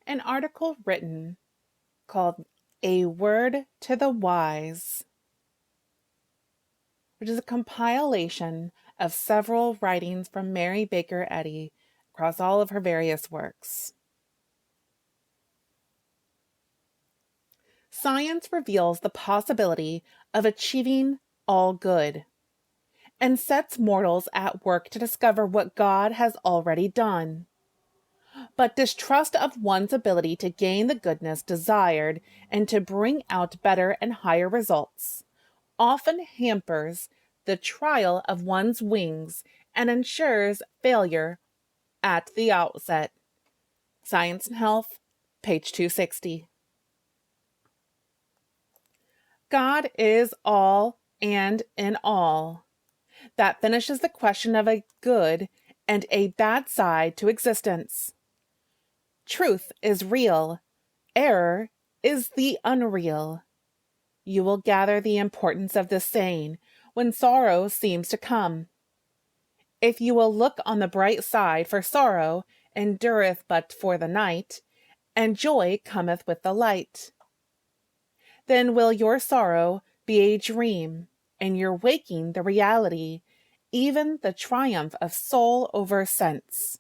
An article written called A Word to the Wise, which is a compilation of several writings from Mary Baker Eddy across all of her various works. Science reveals the possibility of achieving all good and sets mortals at work to discover what God has already done. But distrust of one's ability to gain the goodness desired and to bring out better and higher results often hampers the trial of one's wings and ensures failure at the outset. Science and Health, page 260. God is all and in all. That finishes the question of a good and a bad side to existence. Truth is real. Error is the unreal. You will gather the importance of this saying when sorrow seems to come. If you will look on the bright side, for sorrow endureth but for the night, and joy cometh with the light. Then will your sorrow be a dream, and your waking the reality, even the triumph of soul over sense.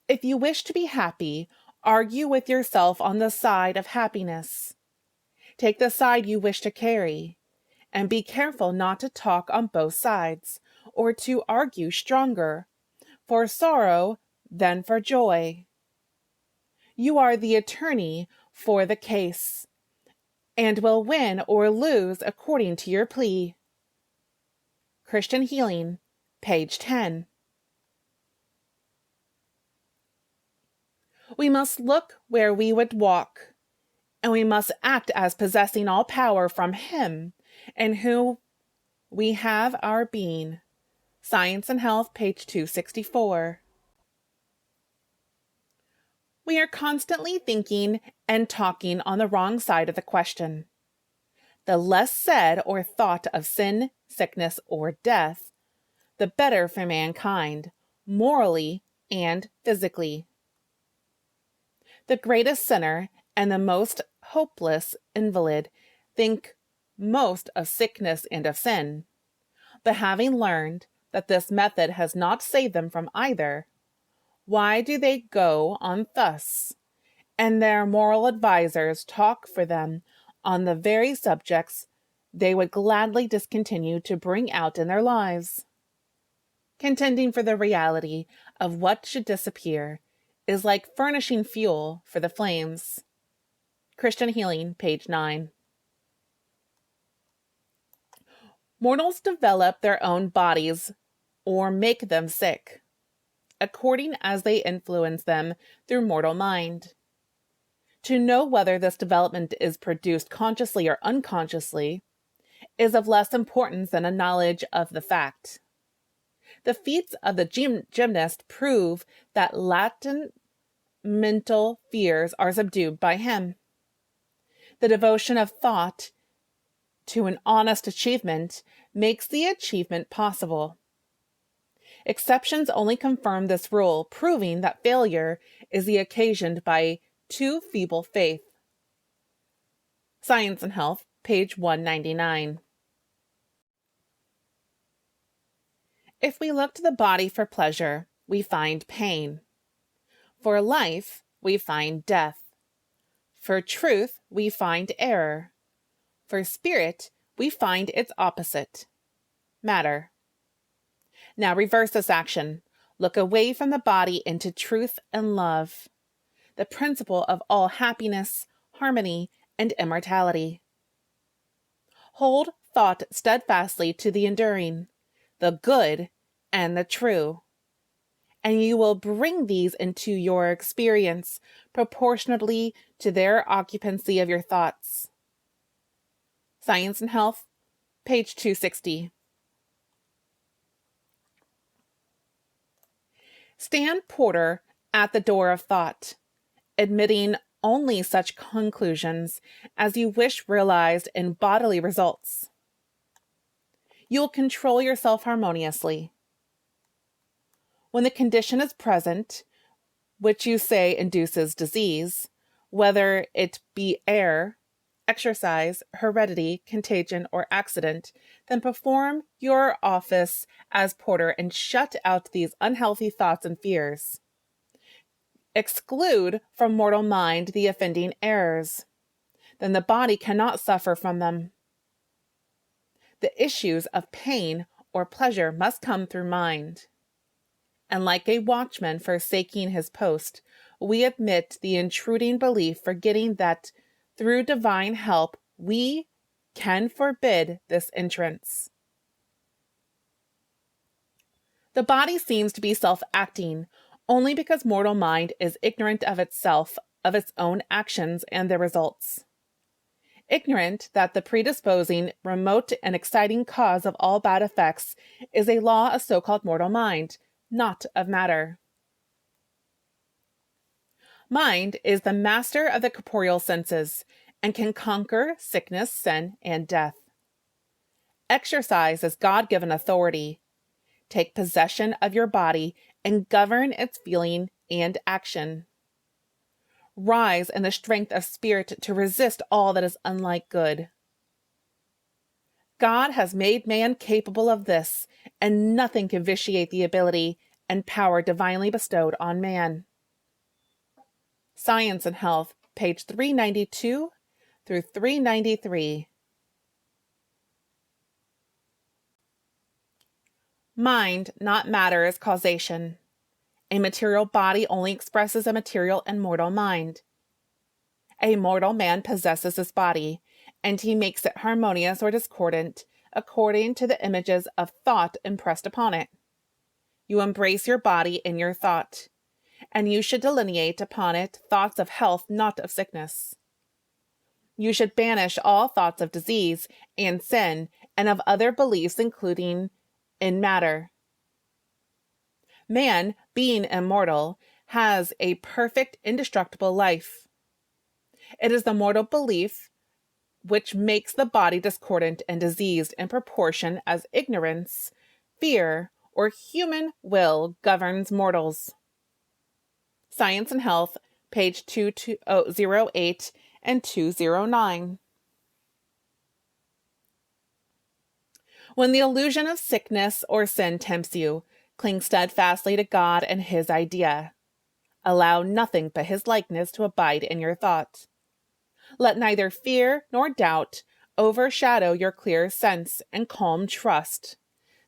If you wish to be happy, argue with yourself on the side of happiness. Take the side you wish to carry, and be careful not to talk on both sides, or to argue stronger for sorrow than for joy. You are the attorney for the case, and will win or lose according to your plea. Christian Healing, page 10. We must look where we would walk, and we must act as possessing all power from Him, in whom we have our being. Science and Health, page 264. We are constantly thinking and talking on the wrong side of the question. The less said or thought of sin, sickness, or death, the better for mankind, morally and physically. The greatest sinner and the most hopeless invalid think most of sickness and of sin, but having learned that this method has not saved them from either, why do they go on thus, and their moral advisers talk for them on the very subjects they would gladly discontinue to bring out in their lives? Contending for the reality of what should disappear is like furnishing fuel for the flames. Christian Healing, page 9. Mortals develop their own bodies or make them sick, according as they influence them through mortal mind. To know whether this development is produced consciously or unconsciously is of less importance than a knowledge of the fact. The feats of the gymnast prove that latent mental fears are subdued by him. The devotion of thought to an honest achievement makes the achievement possible. Exceptions only confirm this rule, proving that failure is occasioned by too feeble faith. Science and Health, page 199. If we look to the body for pleasure, we find pain. For life, we find death. For truth, we find error. For spirit, we find its opposite, matter. Now reverse this action. Look away from the body into truth and love, the principle of all happiness, harmony, and immortality. Hold thought steadfastly to the enduring, the good, and the true, and you will bring these into your experience proportionately to their occupancy of your thoughts. Science and Health, page 260. Stand porter at the door of thought, admitting only such conclusions as you wish realized in bodily results. You will control yourself harmoniously. When the condition is present, which you say induces disease, whether it be air, exercise, heredity, contagion, or accident, then perform your office as porter and shut out these unhealthy thoughts and fears. Exclude from mortal mind the offending errors. Then the body cannot suffer from them. The issues of pain or pleasure must come through mind. And like a watchman forsaking his post, we admit the intruding belief, forgetting that through divine help we can forbid this entrance. The body seems to be self-acting only because mortal mind is ignorant of itself, of its own actions and their results. Ignorant that the predisposing, remote, and exciting cause of all bad effects is a law of so-called mortal mind, not of matter. Mind is the master of the corporeal senses and can conquer sickness, sin, and death. Exercise is God-given authority. Take possession of your body and govern its feeling and action. Rise in the strength of spirit to resist all that is unlike good. God has made man capable of this, and nothing can vitiate the ability and power divinely bestowed on man. Science and Health, page 392 through 393. Mind, not matter, is causation. A material body only expresses a material and mortal mind. A mortal man possesses this body, and he makes it harmonious or discordant according to the images of thought impressed upon it. You embrace your body in your thought, and you should delineate upon it thoughts of health, not of sickness. You should banish all thoughts of disease and sin and of other beliefs, including in matter. Man, being immortal, has a perfect, indestructible life. It is the mortal belief which makes the body discordant and diseased in proportion as ignorance, fear, or human will governs mortals. Science and Health, page 208 and 209. When the illusion of sickness or sin tempts you, cling steadfastly to God and His idea. Allow nothing but His likeness to abide in your thought. Let neither fear nor doubt overshadow your clear sense and calm trust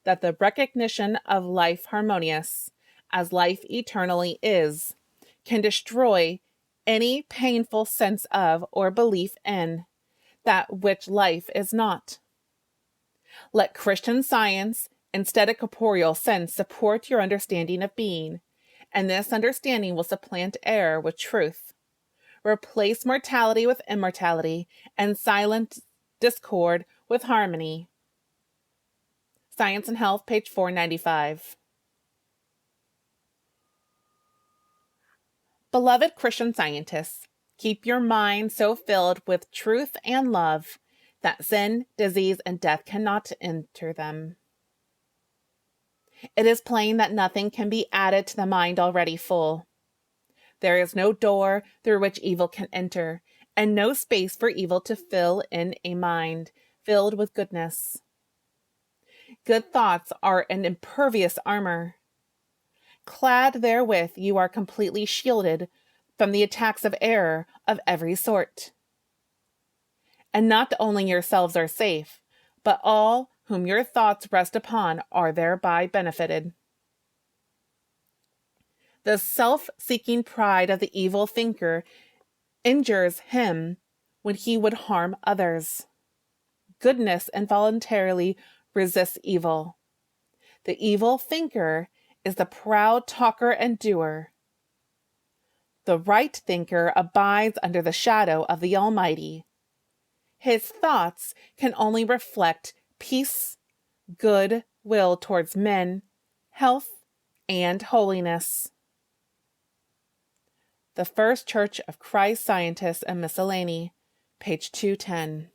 that the recognition of life harmonious, as life eternally is, can destroy any painful sense of or belief in that which life is not. Let Christian science, instead of corporeal sense, support your understanding of being, and this understanding will supplant error with truth. Replace mortality with immortality, and silent discord with harmony. Science and Health, page 495. Beloved Christian scientists, keep your mind so filled with truth and love that sin, disease, and death cannot enter them. It is plain that nothing can be added to the mind already full. There is no door through which evil can enter, and no space for evil to fill in a mind filled with goodness. Good thoughts are an impervious armor. Clad therewith, you are completely shielded from the attacks of error of every sort. And not only yourselves are safe, but all whom your thoughts rest upon are thereby benefited. The self-seeking pride of the evil thinker injures him when he would harm others. Goodness involuntarily resists evil. The evil thinker is the proud talker and doer. The right thinker abides under the shadow of the Almighty. His thoughts can only reflect peace, good will towards men, health, and holiness. The First Church of Christ Scientists and Miscellany, page 210.